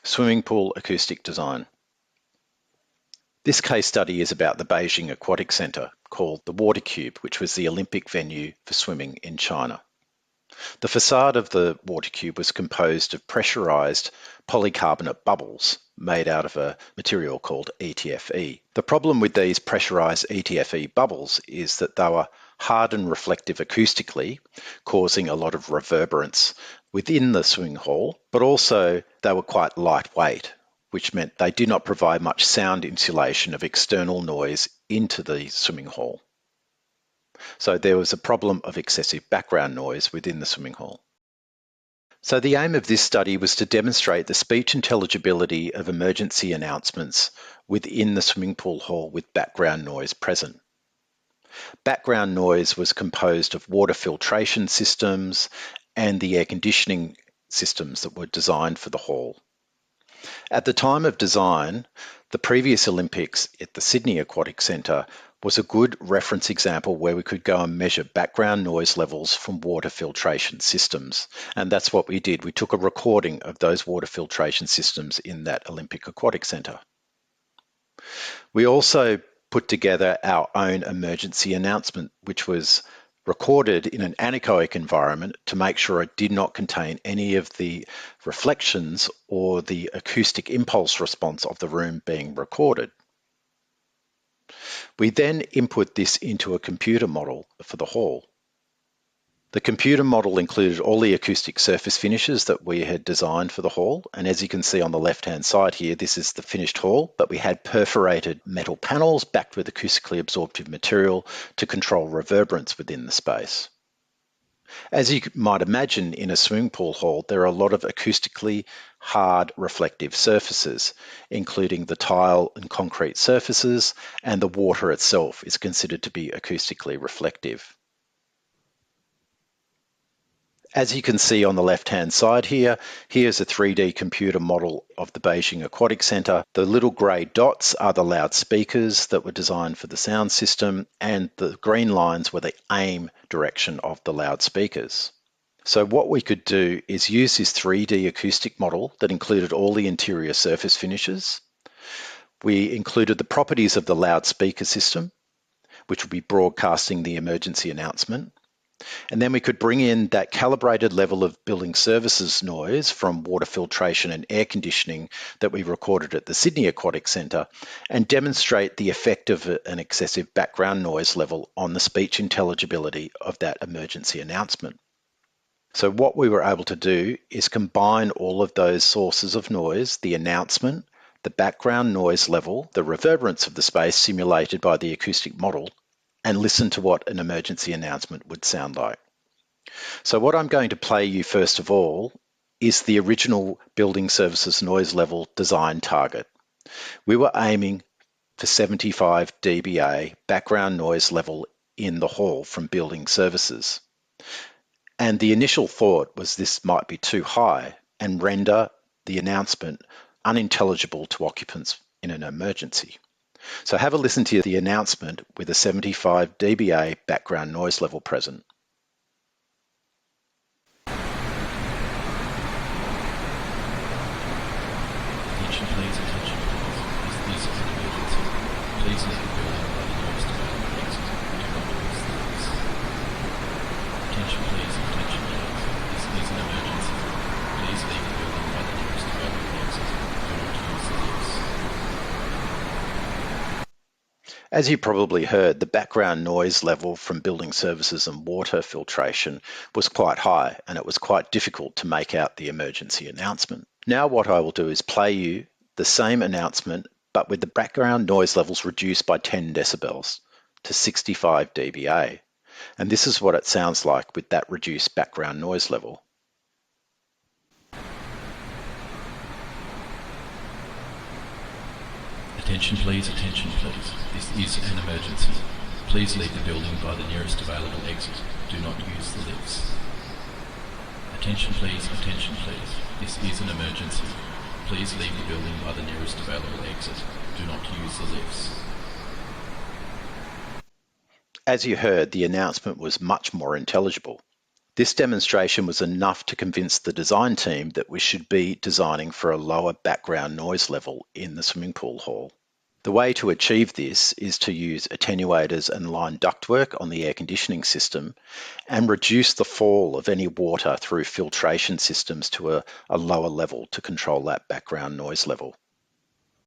Swimming pool acoustic design. This case study is about the Beijing Aquatic Centre, called the Water Cube, which was the Olympic venue for swimming in China. The facade of the Water Cube was composed of pressurised polycarbonate bubbles made out of a material called ETFE. The problem with these pressurised ETFE bubbles is that they were hard and reflective acoustically, causing a lot of reverberance within the swimming hall, but also they were quite lightweight, which meant they did not provide much sound insulation of external noise into the swimming hall. So there was a problem of excessive background noise within the swimming hall. So the aim of this study was to demonstrate the speech intelligibility of emergency announcements within the swimming pool hall with background noise present. Background noise was composed of water filtration systems and the air conditioning systems that were designed for the hall. At the time of design, the previous Olympics at the Sydney Aquatic Centre was a good reference example where we could go and measure background noise levels from water filtration systems. And that's what we did. We took a recording of those water filtration systems in that Olympic Aquatic Centre. We also put together our own emergency announcement, which was recorded in an anechoic environment to make sure it did not contain any of the reflections or the acoustic impulse response of the room being recorded. We then input this into a computer model for the hall. The computer model included all the acoustic surface finishes that we had designed for the hall, and as you can see on the left-hand side here, this is the finished hall, but we had perforated metal panels backed with acoustically absorptive material to control reverberance within the space. As you might imagine, in a swimming pool hall, there are a lot of acoustically hard reflective surfaces, including the tile and concrete surfaces, and the water itself is considered to be acoustically reflective. As you can see on the left-hand side here, here's a 3D computer model of the Beijing Aquatic Centre. The little grey dots are the loudspeakers that were designed for the sound system, and the green lines were the aim direction of the loudspeakers. So what we could do is use this 3D acoustic model that included all the interior surface finishes. We included the properties of the loudspeaker system, which would be broadcasting the emergency announcement. And then we could bring in that calibrated level of building services noise from water filtration and air conditioning that we recorded at the Sydney Aquatic Centre and demonstrate the effect of an excessive background noise level on the speech intelligibility of that emergency announcement. So what we were able to do is combine all of those sources of noise, the announcement, the background noise level, the reverberance of the space simulated by the acoustic model, and listen to what an emergency announcement would sound like. So what I'm going to play you first of all is the original building services noise level design target. We were aiming for 75 dBA background noise level in the hall from building services. And the initial thought was this might be too high and render the announcement unintelligible to occupants in an emergency. So have a listen to the announcement with a 75 dBA background noise level present. Attention please, attention please. This is an emergency. Please leave the building by the nearest available exit. Do not use the lifts. Attention please, attention please. This is an emergency. Please leave the building by the nearest available exit. Do not use the lifts. As you probably heard, the background noise level from building services and water filtration was quite high, and it was quite difficult to make out the emergency announcement. Now what I will do is play you the same announcement, but with the background noise levels reduced by 10 decibels to 65 dBA. And this is what it sounds like with that reduced background noise level. Attention please, attention please. This is an emergency. Please leave the building by the nearest available exit. Do not use the lifts. Attention please, attention please. This is an emergency. Please leave the building by the nearest available exit. Do not use the lifts. As you heard, the announcement was much more intelligible. This demonstration was enough to convince the design team that we should be designing for a lower background noise level in the swimming pool hall. The way to achieve this is to use attenuators and line ductwork on the air conditioning system and reduce the fall of any water through filtration systems to a lower level to control that background noise level.